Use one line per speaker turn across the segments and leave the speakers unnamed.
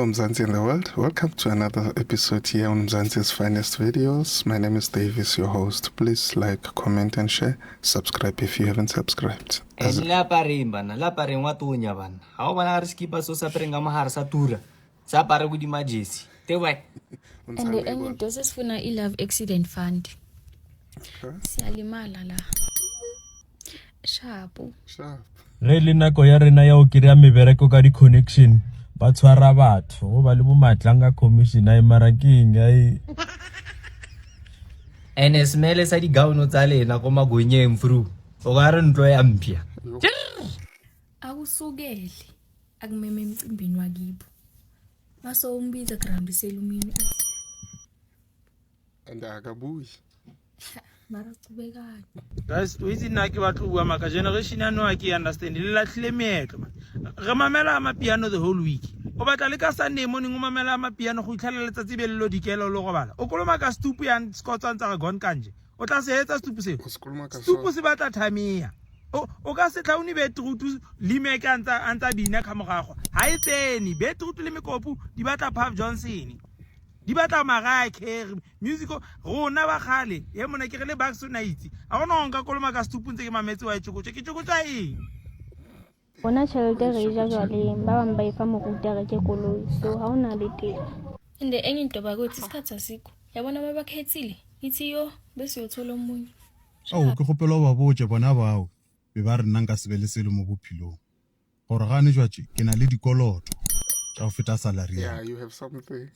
Mzansi in the world. Welcome to another episode here on Mzansi's Finest Videos. My name is Davis, your host. Please like, comment and share. Subscribe if you haven't subscribed.
La paring wa tunya bana. Ha o bana re skipa so sa prenga mahara sa tura. Sa pare go di majesi. Te wa.
And the enye doses funa I-love accident fund. Siyalimala la. Sharp.
Re le nako ya rena ya o kry-a mebereko ka di-connection ba tshwara batho go ba le bo matlanga commission a emarakeng ai
Ene smele sa di gauno tsa lena go magonyeng fru. O ga re ntlo ya mpia.
Akusukeli akumeme emcimbini wakibo. Baso umbiza kuhambisela umini athi
And akabuyi.
baraqhubekayo.
Guys, we didn't like what to work. My generation, I know I can understand. Let me remember my piano the whole week. But I like a Sunday morning, remember my piano who tell us that even Lodicelo Logova. Okolomaka stupid and Scotland are gone kanji. What I say, it's stupid. Stupid about that time here. Oh, Ogasa Towny bet to Limek and Antabina Camarajo. Hi, Tenny, bet to Limekopu, the Bata Pav Johnson. Di batla Mariah Carey musical rona ba khale ye mona ke re le Bucks Night a gona nka koloma ka stupunte ke mametse wa itshokotse ke tshokotsa eng
Bona tšhelete re ja jwale ba bang ba ifa moruta ke koloi so ha ona le teng.
And the enye into bakuthi isikhathi asikho. Yabona babakhethile. Ithi yo bese uyothola omunye.
Oh, ke gopela ba botse bona bao be ba re nna nka sebele selo mo bophilong gore ga ne jwa ke na le dikoloto tsa go feta salary ya.
Yeah, you have something.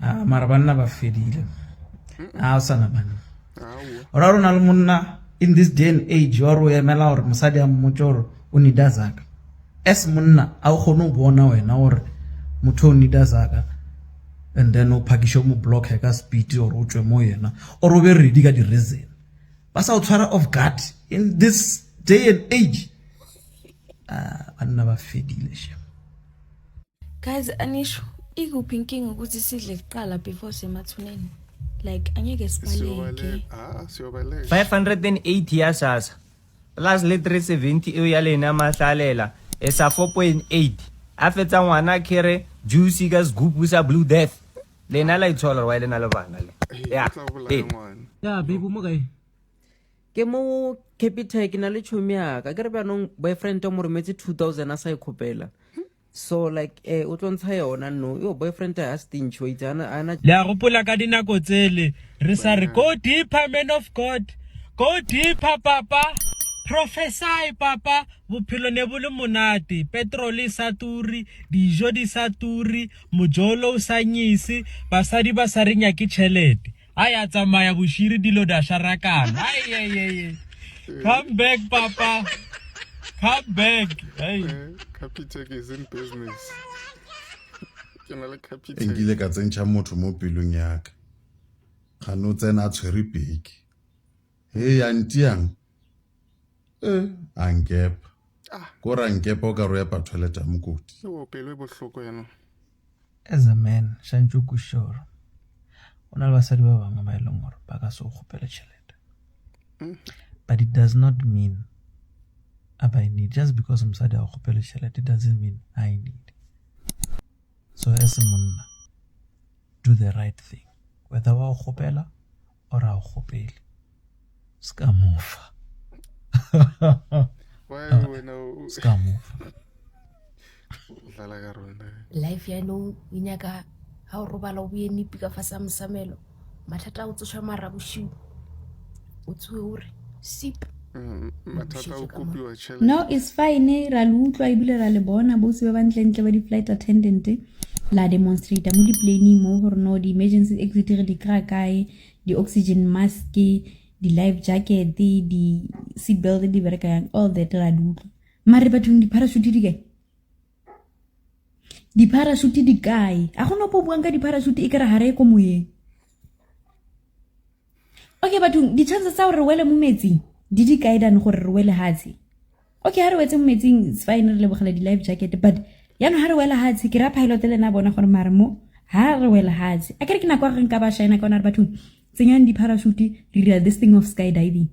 mara banna ba fedile a o sana bana
Awu.
ora rona le monna in this day and age wa ro emela gore mosadi a mmotjoro o ni dazaka es monna a o gone o bona wena gore motho o ni dazaka and then o phakisho mo block ka speed or o tswe mo yena or o be ready ka di reason ba sa o tshwara off guard in this day and age banna ba fedile she
Guys, anisho ikuphinking ukuthi sidle kuqala before semathuneni. Like anyeke sibaleke.
Siyobaleka.
580 ya sasa. Plus le 370 eo ya lena mahlalela esa 4.8. A fetsa ngwana kere juicy ka sgoop sa Blue Death. Lena la ithola wa lena le bana le. Ya.
Ya baby mo kae ke mo Capitec na le chomi ya ka ke re banong boyfriend o mo rometse 2000 a sa ikhopela so like o tlontsa yona no yo boyfriend a stincho itana ana
le a gopola ka dinako tsele re sa re go deeper man of God go deeper papa prophesy papa bophelo ne bo le monate petrol e sa turi dijo di sa turi mojolo o sa nyise basadi ba sa renya ke tšhelete a ya tsamaya boshiri dilo da sharakana ai come back papa come back hey
Capitec is in business. Ke na le Capitec.
Enkile ka tsentšha motho mo pelong ya ka ga no tsena a tshwere peki hey antiang ankepa ko ra nkepa o ka ro ya pa toilet a mokoti
Yo pelo e bohloko yana.
as a man shantju kushoro ona le basadi ba bangwe ba ileng gore ba ka se go gopela tšhelete but it does not mean I need just because msadi a go gopela tšhelete it doesn't mean I need so as a monna do the right thing whether wa go gopela or a go gopele ska mofa
Why we know
ska mofa
dlala ka rona.
Life ya no inyaka ha o robala o buye nipi ka fa sa msamelo. Mathata o tsoshwa marabushu. O tswe ore sip.
Mathata o kopiwa tšhelete.
No, it's fine. Ra lutlwa ibile ra le bona bosi ba bantlentle ba di flight attendant la demonstrate mo di plane mo gore no di emergency exit re di kra kae di oxygen mask di life jacket di seat belt di bereka all that ra lutlwa mare bathong di parachute di kae di parachute di kae a gona po buang ka di parachute e kra hare ko moyeng okay bathong di chances tsa gore wele mo metsing di kaedan gore re wele hatsi okay ha re wetse mo metsing it's fine re le bogela di life jacket but ya no ha re wela hatsi ke ra pilot le na bona gore mare mo ha re wela hatsi a kere ke nako ga nka ba shine ka ona re bathong tsenyang di parachute di dira this thing of skydiving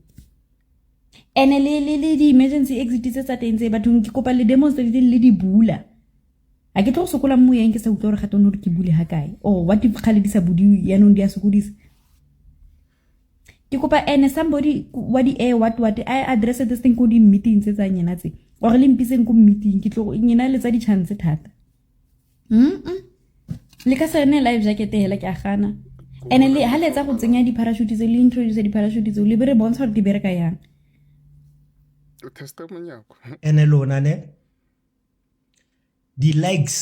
ene le di emergency exit tse tsa teng tse bathong ke kopa le demonstrate le di bula a ke tlo go sokola mo yeng ke sa utlwa gore ga tone gore ke bule ha kae what if kgale di sa budi yaanong di a sokodisa ke kopa somebody wa di what I address this thing ko di meeting tse tsa nyena tse o re le mpiseng ko meeting ke tlo nyena le tsa di chance thata le ka sa ne live jacket hela ke a gana ene le ha letsa go tsenya di parachute tse le introduce di parachute tse le bere bontsha gore di bereka yang
testimony yakho
ene lona ne di likes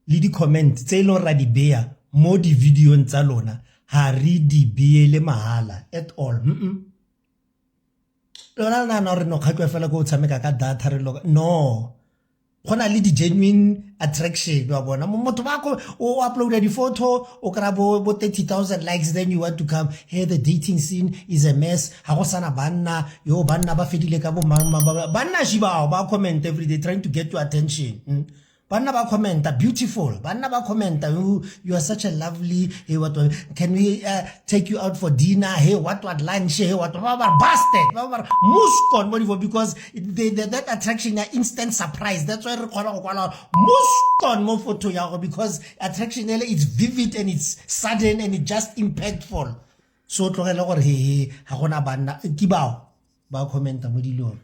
le di comment tse lo ra di beya mo di video tsa lona ha re di beele mahala at all lona na re no khatwa fela go tshameka ka data re lo no gona le di genuine attraction wa bona motho ba go o upload di photo o kra bo 30,000 likes then you want to come hey the dating scene is a mess ha go sana banna yo banna ba fedile ka bo mama banna shibao ba comment every day trying to get your attention banna ba commenta beautiful banna ba commenta you are such a lovely hey what can we take you out for dinner hey what lunch hey what bastard muskon money because that attraction is instant surprise that's why re khona go kwala muskon mo photo ya go because attraction is vivid and it's sudden and it's just impactful so tlogela gore he ha gona banna ke ba commenta mo dilong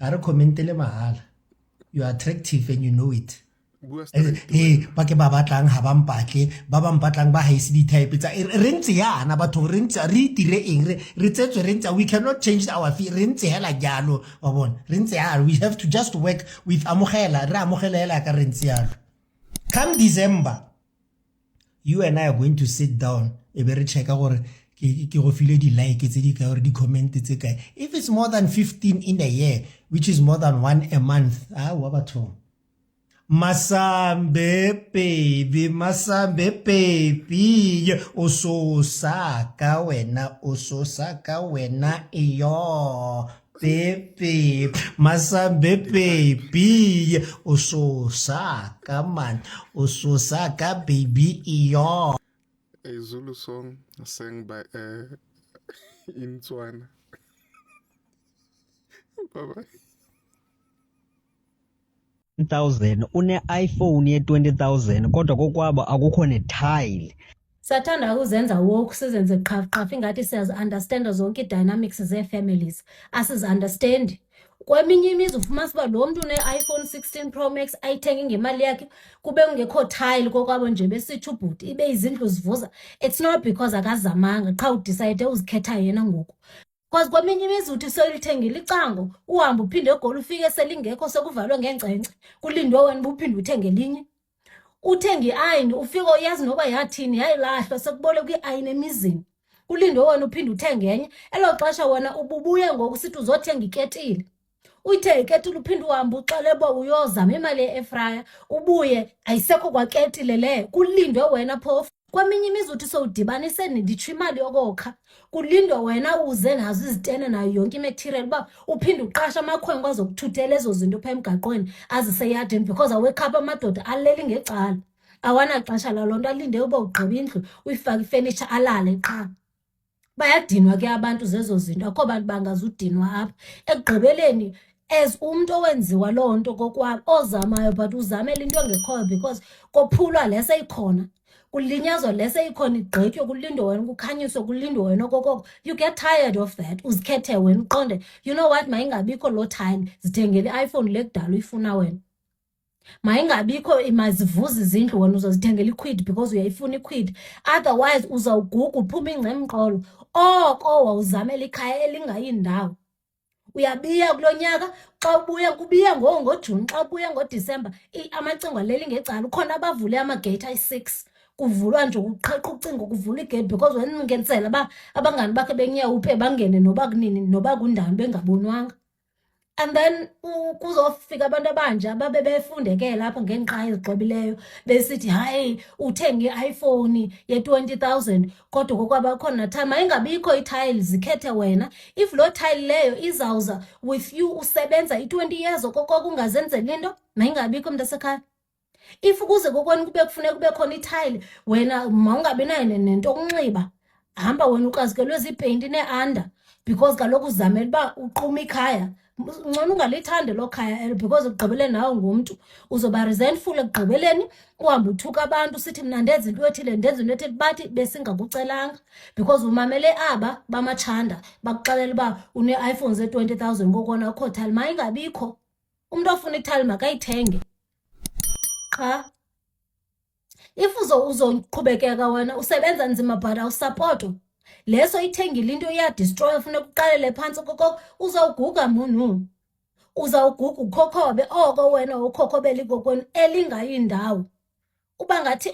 a re commentele mahala you are attractive and you know it ba ke ba batlang ha ba mpatle ba ba mpatlang ba haise di type tsa re ntse yana batho re ntse re dire eng re tsetswe re ntse we cannot change our fee re ntse hela jalo wa bona re ntse ya we have to just work with amogela re amogela hela ka re ntse yalo come December you and I are going to sit down e be re checka gore ke go file di like tse di ka gore di comment tse kae if it's more than 15 in a year which is more than 1 a month wa batho Masambe baby oso saka wena iyo baby Masambe baby oso saka man oso saka baby iyo
a Zulu song sang by in Tswana. Bye bye.
1000 une iPhone ye 20,000 kodwa kokwabo akukho ne tile
sathanda ukuzenza woke sizenze qhafa ingathi siyazi-understanda zonke i-dynamics zee-families asizi-understandi kweminye imizi ufumanisa uba lo mntu une-iPhone 16 Pro Max ayithenge ngemali yakhe kube kungekho tile kokwabo nje besithi ubhuti ibe izindlu zivuza it's not because akazamanga qha udicide uzikhetha yena ngoku because kweminye imizi uthi selithengile icango uhambe uphinde egoli ufike selingekho sekuvalwe ngengcengce kulindwe wena ubuphinde uthenge linye uthenga iayini ufike uyazi noba yathini yayilahlwa sekuboleka iayini emizini kulindwe wena uphinde uthenge enye elo xesha wena ububuye ngoku sithi uzothenga iketile uyithe iketile uphinde uhambe uxele bo uyozama imali ye-airfryer ubuye ayisekho kwaketile leyo kulindwe wena phofu kweminye imizi uthi sowudibanise nditsho imali yokokha kulindwe wena uze nazo izitene nayo yonke imaterial uba uphinde uqasha amakhwenkwe azokuthuthela ezo zinto phaa emgaqweni aziseyadini because awake up amadoda aleli ngecala awanaxesha lalo nto alinde uba ugqiba indlu uyifake ifurniture alale qha bayadinwa ke abantu zezo zinto akho bantu bangazudinwa apha ekugqibeleni as umuntu owenziwa loo nto kokwabo ozamayo but uzamela into engekhoyo because kophulwa lese ikhona kulinyazwa lese ikhona igqitywe kulindwe wena kukhanyiswe kulindwe wena okokoko you get tired of that uzikhethe wena uqonde you know what mayingabikho loo tile zithengele iPhone lekudala uyifuna wena mayingabikho imazivuza izindlu wena uzozithengela iquid because uyayifuna iquid otherwise uzawuguga uphuma ingcemqolo oko wawuzamela ikhaya elingayindawo uyabiya kulonyaka xa ubuya kubiya ngoJune xa ubuya ngoDisemba amacingo aleli ngecala ukhona abavule amagate ayi6 kuvulwa nje uqhaqha ucingo kuvula igate because wena ungenisela ba abangani bakhe benyawuphe bangene noba kunini noba kundani bengabonwanga and then kuzofika abantu abanje ababe befundeke lapha ngenqa ezigqibileyo besithi hayi uthenge iPhone ye 20,000 kodwa kokwabakhona time ayingabikho itile zikhethe wena if lo tile leyo izawuza with you usebenza i20 years okoko ungazenzela into mayingabikho umuntu asekhaya if kuze kokweni kube kufuneka kube khona itile wena mawungabi nayo nento okunxiba hamba wena ukazikelwe zipaint neanda because kaloku uzamela ba uqhuma ikhaya ngcono ungalithandi lo khaya elo because ekugqibeleni nawe ngumntu uzoba resentful ekugqibeleni uhambe uthuka abantu sithi mna ndenza into ethile ndenza into ethile bathi besingakucelanga because umamele aba bamatshanda bakuxelela uba une-iPhones e-20,000 ngokona ukho thali mayingabikho umntu ofuna ithali makayithenge qha if uzoqhubekeka wena usebenza nzima but awusapotwa leso ithengile into iyadistroy funeka uqalele phantsi koko uzawuguga munu uzawuguga ukhokhobe oko wena ukhokhobela ikokweni elingayindawo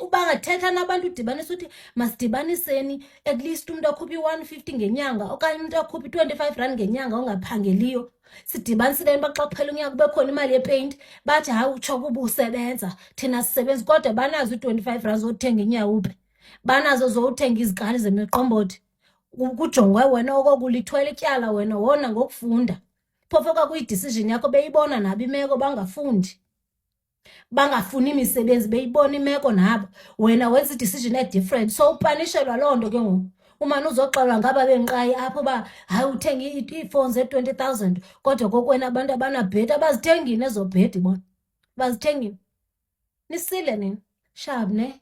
ubangathetha nabantu udibanisa uthi masidibaniseni at least umuntu akhuphi 150 ngenyanga okanye umuntu akhuphi 25 rand ngenyanga ongaphangeliyo sidibaniseni baxa kuphela unyaka kube khona imali yepaint bathi hayi utsho kuba usebenza thina sisebenzi kodwa banazo 25 rand zothenga inyawupe banazo zothenga izikali zemiqombothi kujongwe wena okokulithwele ityala wena wona ngokufunda phofu kwakuyidecision yakho beyibona nabo imeko bangafundi bangafuni imisebenzi beyibona imeko nabo wena wenza idecision e-different so upanishelwa loo nto ke ngoku umane uzoxelwa ngaba benqayi apho ba hayi uthenga ii-phones e-20,000 kodwa kokwena abantu abanabhedi abazithengini ezo bhedi bona bazithengini nisile nini shab ne